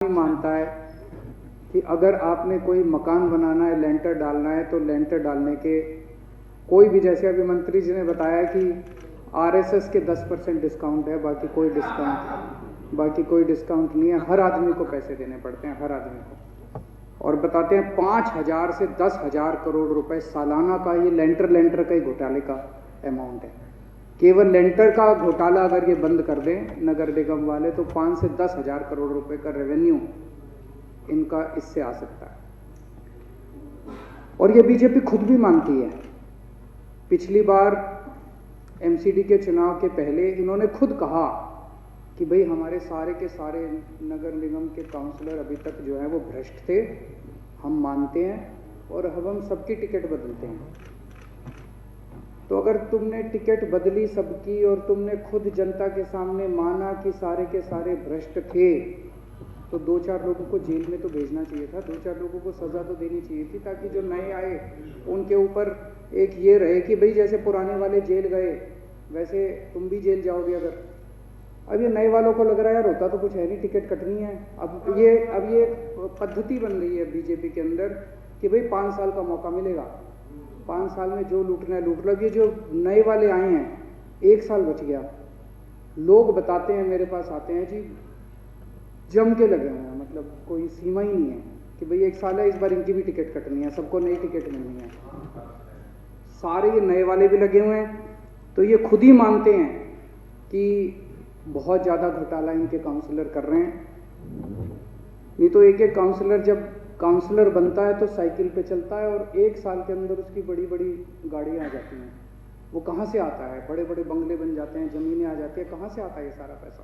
मानता है कि अगर आपने कोई मकान बनाना है, लेंटर डालना है, तो लेंटर डालने के कोई भी, जैसे अभी मंत्री जी ने बताया कि आरएसएस के 10% डिस्काउंट है, बाकी कोई डिस्काउंट नहीं है। हर आदमी को पैसे देने पड़ते हैं, हर आदमी को। और बताते हैं 5,000 से 10,000 करोड़ रुपए सालाना का ये लेंटर का ही घोटाले का अमाउंट है। केवल लेंटर का घोटाला अगर ये बंद कर दें नगर निगम वाले, तो 5 से 10,000 करोड़ रुपए का रेवेन्यू इनका इससे आ सकता है। और ये बीजेपी खुद भी मानती है। पिछली बार एमसीडी के चुनाव के पहले इन्होंने खुद कहा कि भाई हमारे सारे के सारे नगर निगम के काउंसलर अभी तक जो है वो भ्रष्ट थे, हम मानते हैं और अब हम सबकी टिकट बदलते हैं। तो अगर तुमने टिकट बदली सबकी और तुमने खुद जनता के सामने माना कि सारे के सारे भ्रष्ट थे, तो 2-4 लोगों को जेल में तो भेजना चाहिए था, 2-4 लोगों को सजा तो देनी चाहिए थी, ताकि जो नए आए उनके ऊपर एक ये रहे कि भाई जैसे पुराने वाले जेल गए वैसे तुम भी जेल जाओगे। अगर अब ये नए वालों को लग रहा है यार होता तो कुछ है नहीं, टिकट कटनी है। अब ये पद्धति बन रही है बीजेपी के अंदर कि भाई 5 साल का मौका मिलेगा, 5 साल में जो लूटना है लूट लो। ये जो नए वाले आए हैं, 1 साल बच गया, लोग बताते हैं, मेरे पास आते हैं जी, जम के लगे हुए हैं, मतलब कोई सीमा ही नहीं है कि भाई 1 साल है, इस बार इनकी भी टिकट कटनी है, सबको नई टिकट मिलनी है। सारे ये नए वाले भी लगे हुए हैं। तो ये खुद ही मानते हैं कि बहुत ज़्यादा घोटाला इनके काउंसलर कर रहे हैं। नहीं तो एक काउंसलर जब काउंसलर बनता है तो साइकिल पे चलता है और 1 साल के अंदर उसकी बड़ी बड़ी गाड़ियाँ आ जाती हैं। वो कहाँ से आता है? बड़े बड़े बंगले बन जाते हैं, ज़मीनें आ जाती है, कहाँ से आता है ये सारा पैसा?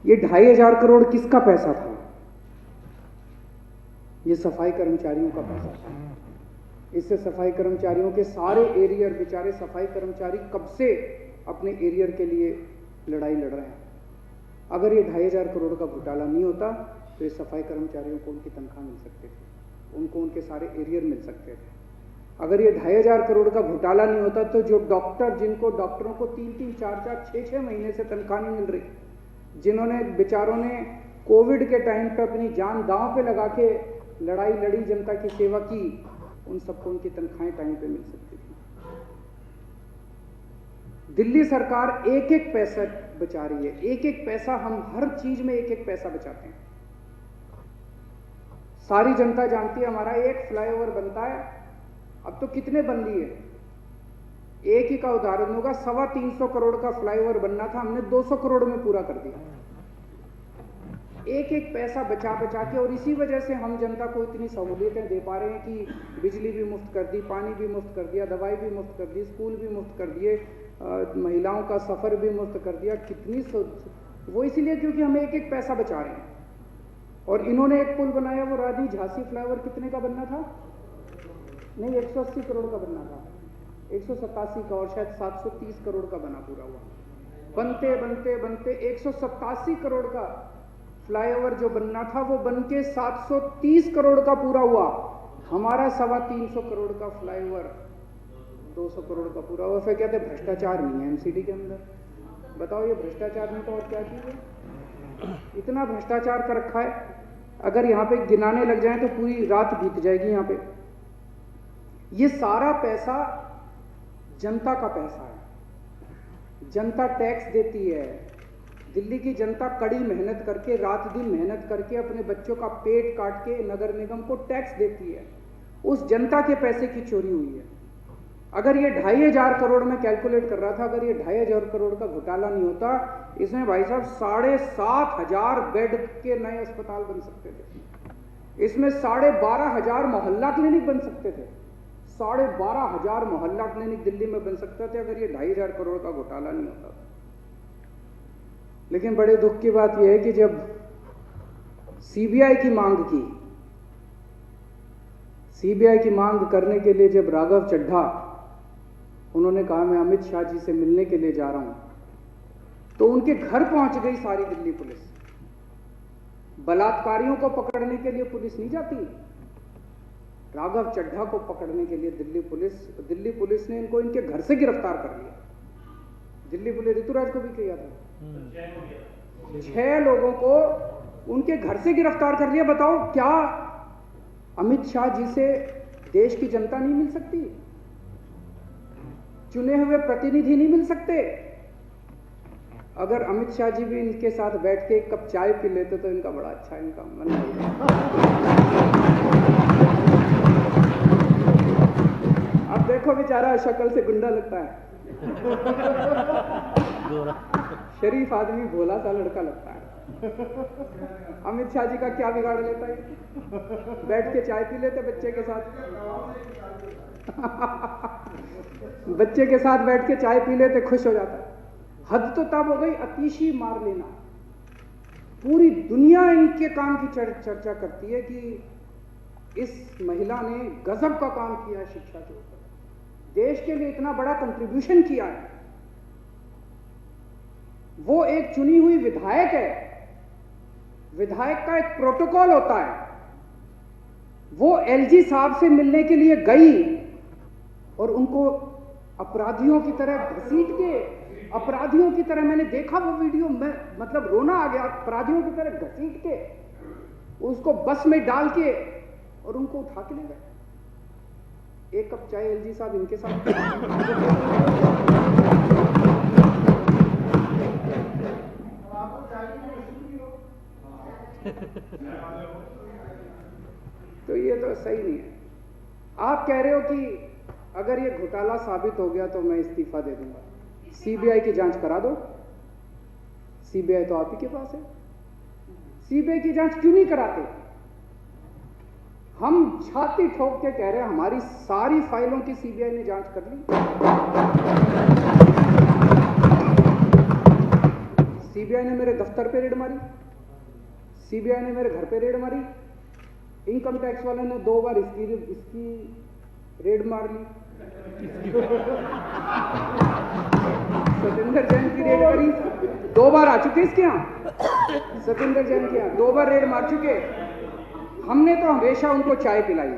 ये 2,500 करोड़ किसका पैसा था? ये सफाई कर्मचारियों का पैसा था। इससे सफाई कर्मचारियों के सारे एरियर, बेचारे सफाई कर्मचारी कब से अपने एरियर के लिए लड़ाई लड़ रहे हैं। अगर ये 2,500 करोड़ का घोटाला नहीं होता तो ये सफाई कर्मचारियों को उनकी तनख्वाह मिल सकती थी, उनको उनके सारे एरियर मिल सकते थे। अगर ये 2,500 करोड़ का घोटाला नहीं होता तो जो डॉक्टर, जिनको डॉक्टरों को 3-3, 4-4, 6-6 महीने से तनख्वाह नहीं मिल रही, जिन्होंने बेचारों ने कोविड के टाइम पे अपनी जान दांव पे लगा के लड़ाई लड़ी, जनता की सेवा की, उन सबको उनकी तनख्वाहें टाइम पे मिल सकती थी। दिल्ली सरकार एक पैसा बचा रही है, एक पैसा। हम हर चीज में एक पैसा बचाते हैं। सारी जनता जानती है हमारा एक फ्लाईओवर बनता है, अब तो कितने बन लिए। एक ही का उदाहरण होगा, 325 करोड़ का फ्लाईओवर बनना था, हमने 200 करोड़ में पूरा कर दिया। एक पैसा बचा के, और इसी वजह से हम जनता को इतनी सहूलियतें दे पा रहे हैं कि बिजली भी मुफ्त कर दी, पानी भी मुफ्त कर दिया, दवाई भी मुफ्त कर दी, स्कूल भी मुफ्त कर दिए, महिलाओं का सफर भी मुफ्त कर दिया। वो इसीलिए क्योंकि हम एक पैसा बचा रहे हैं। और इन्होंने एक पुल बनाया, वो रानी झांसी फ्लाईओवर कितने का बनना था? नहीं, 180 करोड़ का बनना था, 187 का, और शायद 730 करोड़ का बना, पूरा हुआ। बनते 187 करोड़ का फ्लाईओवर जो बनना था वो बन के 730 करोड़ का पूरा हुआ। हमारा 325 करोड़ का फ्लाईओवर 200 करोड़ का पूरा हुआ। फिर कहते भ्रष्टाचार नहीं है एमसीडी के अंदर। बताओ, ये भ्रष्टाचार नहीं तो और क्या चीज है? इतना भ्रष्टाचार कर रखा है, अगर यहाँ पे गिनाने लग जाए तो पूरी रात बीत जाएगी यहाँ पे। ये सारा पैसा जनता का पैसा है, जनता टैक्स देती है। दिल्ली की जनता कड़ी मेहनत करके, रात दिन मेहनत करके, अपने बच्चों का पेट काट के नगर निगम को टैक्स देती है। उस जनता के पैसे की चोरी हुई है। अगर ये 2,500 करोड़ में कैलकुलेट कर रहा था, अगर ये 2,500 करोड़ का घोटाला नहीं होता, इसमें भाई साहब 7,500 बेड के नए अस्पताल बन सकते थे। इसमें 12,500 मोहल्ला क्लिनिक बन सकते थे। 12,500 मोहल्ला क्लिनिक दिल्ली में बन सकते थे अगर ये 2,500 करोड़ का घोटाला नहीं होता। लेकिन बड़े दुख की बात यह है कि जब सीबीआई की मांग करने के लिए जब राघव चड्ढा, उन्होंने कहा मैं अमित शाह जी से मिलने के लिए जा रहा हूं, तो उनके घर पहुंच गई सारी दिल्ली पुलिस। बलात्कारियों को पकड़ने के लिए पुलिस नहीं जाती, राघव चड्ढा को पकड़ने के लिए दिल्ली पुलिस ने इनको इनके घर से गिरफ्तार कर लिया। दिल्ली पुलिस ऋतुराज को भी किया था। 6 लोगों को उनके घर से गिरफ्तार कर लिया। बताओ, क्या अमित शाह जी से देश की जनता नहीं मिल सकती? चुने हुए प्रतिनिधि नहीं मिल सकते? अगर अमित शाह जी भी इनके साथ बैठ के एक कप चाय पी लेते तो इनका बड़ा अच्छा इनका मन लगता। अब देखो बेचारा शक्ल से गुंडा लगता है, शरीफ आदमी भोला सा लड़का लगता है। अमित शाह जी का क्या बिगाड़ लेता है? बैठ के चाय पी लेते बच्चे के साथ। बच्चे के साथ बैठ के चाय पी लेते, खुश हो जाता। हद तो तब हो गई अतीशी मार लेना। पूरी दुनिया इनके काम की चर्चा करती है कि इस महिला ने गजब का काम किया है शिक्षा के ऊपर, देश के लिए इतना बड़ा कंट्रीब्यूशन किया है। वो एक चुनी हुई विधायक है, विधायक का एक प्रोटोकॉल होता है। वो एलजी साहब से मिलने के लिए गई और उनको अपराधियों की तरह घसीट के, अपराधियों की तरह, मैंने देखा वो वीडियो में, मतलब रोना आ गया। अपराधियों की तरह घसीट के उसको बस में डाल के और उनको उठा के ले गए। एक कप चाय एलजी साहब इनके साथ। तो ये तो सही नहीं है। आप कह रहे हो कि अगर ये घोटाला साबित हो गया तो मैं इस्तीफा दे दूंगा। सीबीआई की जांच करा दो। सीबीआई तो आप ही के पास है। सीबीआई की जांच क्यों नहीं कराते? हम छाती ठोक के कह रहे हैं हमारी सारी फाइलों की सीबीआई ने जांच कर ली। सीबीआई ने मेरे दफ्तर पे रेड मारी, सीबीआई ने मेरे घर पे रेड मारी, इनकम टैक्स वाले ने 2 बार इसकी रेड मार ली, सतेंद्र जैन की रेड करी, 2 बार आ चुके इसके यहाँ। सतेंद्र जैन के यहाँ 2 बार रेड मार चुके। हमने तो हमेशा उनको चाय पिलाई,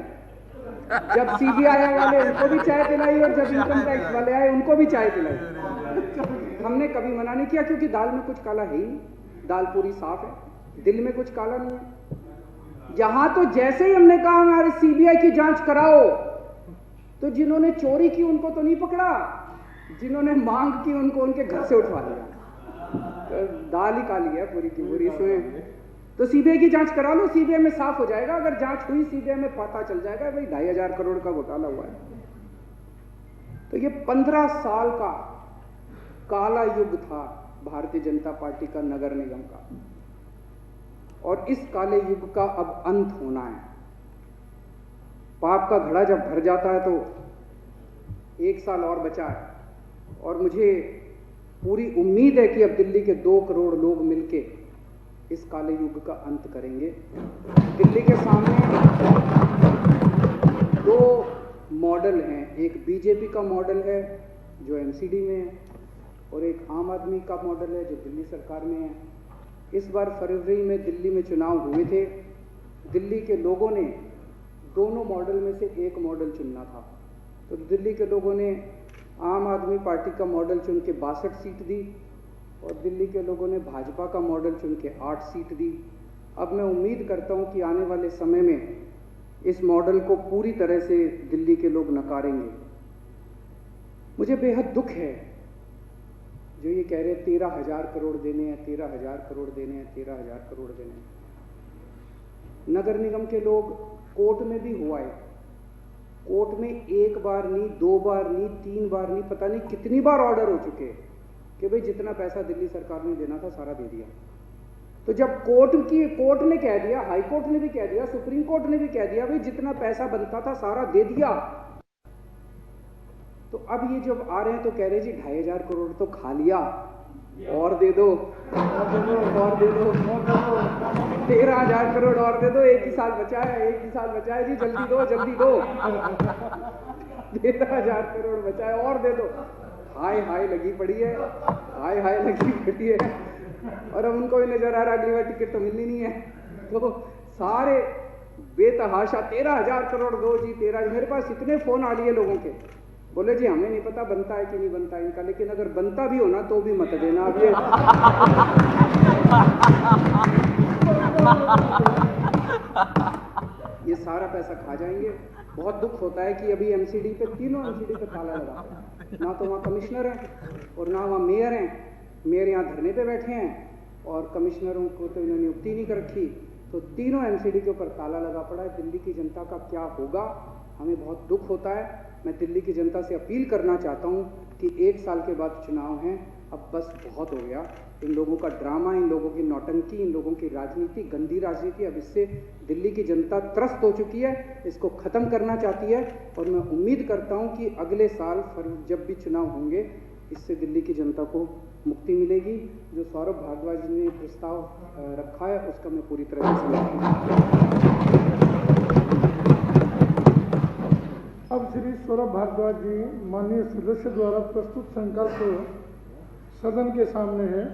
जब सीबीआई वाले उनको भी चाय पिलाई और जब इनकम टैक्स वाले आए उनको भी चाय पिलाई। हमने कभी मना नहीं किया, क्योंकि दाल में कुछ काला है ही, दाल पूरी साफ है, दिल में कुछ काला नहीं है। यहां तो जैसे ही हमने कहा हमारी सीबीआई की जांच कराओ, तो जिन्होंने चोरी की उनको तो नहीं पकड़ा, जिन्होंने मांग की उनको उनके घर से उठवा लिया। तो दाल ही काली है पूरी की पूरी इसमें। तो सीबीआई की जांच करा लो, सीबीआई में साफ हो जाएगा। अगर जांच हुई सीबीआई में पता चल जाएगा भाई 2,500 करोड़ का घोटाला हुआ है। तो ये 15 साल का काला युग था भारतीय जनता पार्टी का, नगर निगम का, और इस काले युग का अब अंत होना है। पाप का घड़ा जब भर जाता है तो 1 साल और बचा है, और मुझे पूरी उम्मीद है कि अब दिल्ली के 2 करोड़ लोग मिलके इस काले युग का अंत करेंगे। दिल्ली के सामने 2 मॉडल हैं, एक बीजेपी का मॉडल है जो एमसीडी में है, और एक आम आदमी का मॉडल है जो दिल्ली सरकार में है। इस बार फरवरी में दिल्ली में चुनाव हुए थे। दिल्ली के लोगों ने दोनों मॉडल में से एक मॉडल चुनना था, तो दिल्ली के लोगों ने आम आदमी पार्टी का मॉडल चुन के 62 सीट दी, और दिल्ली के लोगों ने भाजपा का मॉडल चुन के 8 सीट दी। अब मैं उम्मीद करता हूं कि आने वाले समय में इस मॉडल को पूरी तरह से दिल्ली के लोग नकारेंगे। मुझे बेहद दुख है जो ये कह रहे 13,000 करोड़ देने हैं, 13,000 करोड़ देने हैं, 13,000 करोड़ देने हैं। नगर निगम के लोग कोर्ट में भी हुआ है, कोर्ट में 1 बार नहीं, 2 बार नहीं, 3 बार नहीं, पता नहीं कितनी बार ऑर्डर हो चुके हैं कि भाई जितना पैसा दिल्ली सरकार ने देना था सारा दे दिया। तो जब कोर्ट ने कह दिया, हाई कोर्ट ने भी कह दिया, सुप्रीम कोर्ट ने भी कह दिया भाई जितना पैसा बनता था सारा दे दिया, तो अब ये जब आ रहे हैं तो कह रहे जी 2,500 करोड़ तो खा लिया, और दे दो, और दे दो, 13,000 करोड़ और दे दो, 1 ही साल बचा है, 1 ही साल बचा है जी, जल्दी दो, जल्दी दो, 13,000 करोड़ बचा है और दे दो। हाय हाय लगी पड़ी है, हाय हाय लगी पड़ी है, और अब उनको भी नजर आ रहा अगली बार टिकट तो मिलनी नहीं है, तो सारे बेतहाशा 13,000 करोड़ दो जी, 13। मेरे पास इतने फोन आ लिए लोगों के, बोले जी हमें नहीं पता बनता है कि नहीं बनता इनका, लेकिन अगर बनता भी हो ना तो भी मत देना। अब ये ये सारा पैसा खा जाएंगे। बहुत दुख होता है कि अभी एमसीडी पे, तीनों एमसीडी पे ताला लगा है। ना तो वहाँ कमिश्नर हैं और ना वहाँ मेयर हैं। मेयर यहाँ धरने पे बैठे हैं और कमिश्नरों को तो इन्होंने नियुक्ति नहीं कर रखी। तो तीनों एमसीडी के ऊपर ताला लगा पड़ा है। दिल्ली की जनता का क्या होगा, हमें बहुत दुख होता है। मैं दिल्ली की जनता से अपील करना चाहता हूँ कि 1 साल के बाद चुनाव हैं, अब बस बहुत हो गया। इन लोगों का ड्रामा, इन लोगों की नौटंकी, इन लोगों की राजनीति, गंदी राजनीति, अब इससे दिल्ली की जनता त्रस्त हो चुकी है। इसको ख़त्म करना चाहती है और मैं उम्मीद करता हूँ कि अगले साल जब भी चुनाव होंगे, इससे दिल्ली की जनता को मुक्ति मिलेगी। जो सौरभ भारद्वाज ने प्रस्ताव रखा है उसका मैं पूरी तरह से समर्थन करता हूं। अब श्री सौरभ भारद्वाज जी माननीय सदस्य द्वारा प्रस्तुत संकल्प सदन के सामने है।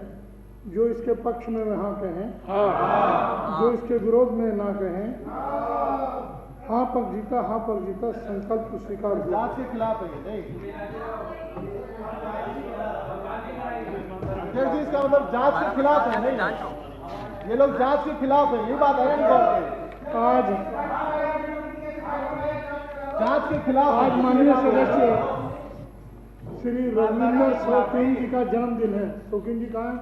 जो इसके पक्ष में हाँ कहें, जो इसके विरोध में ना कहें। हाँ पर जीता संकल्प स्वीकार हुआ। जांच के खिलाफ है नहीं अध्यक्ष जी, इसका मतलब जांच के खिलाफ है नहीं, ये लोग जांच के खिलाफ है, ये बात है ना। आज जांच के खिलाफ आज माननीय सदस्य श्री रविंद्र शौकीन जी का जन्मदिन है। शौकीन जी कहाँ हैं?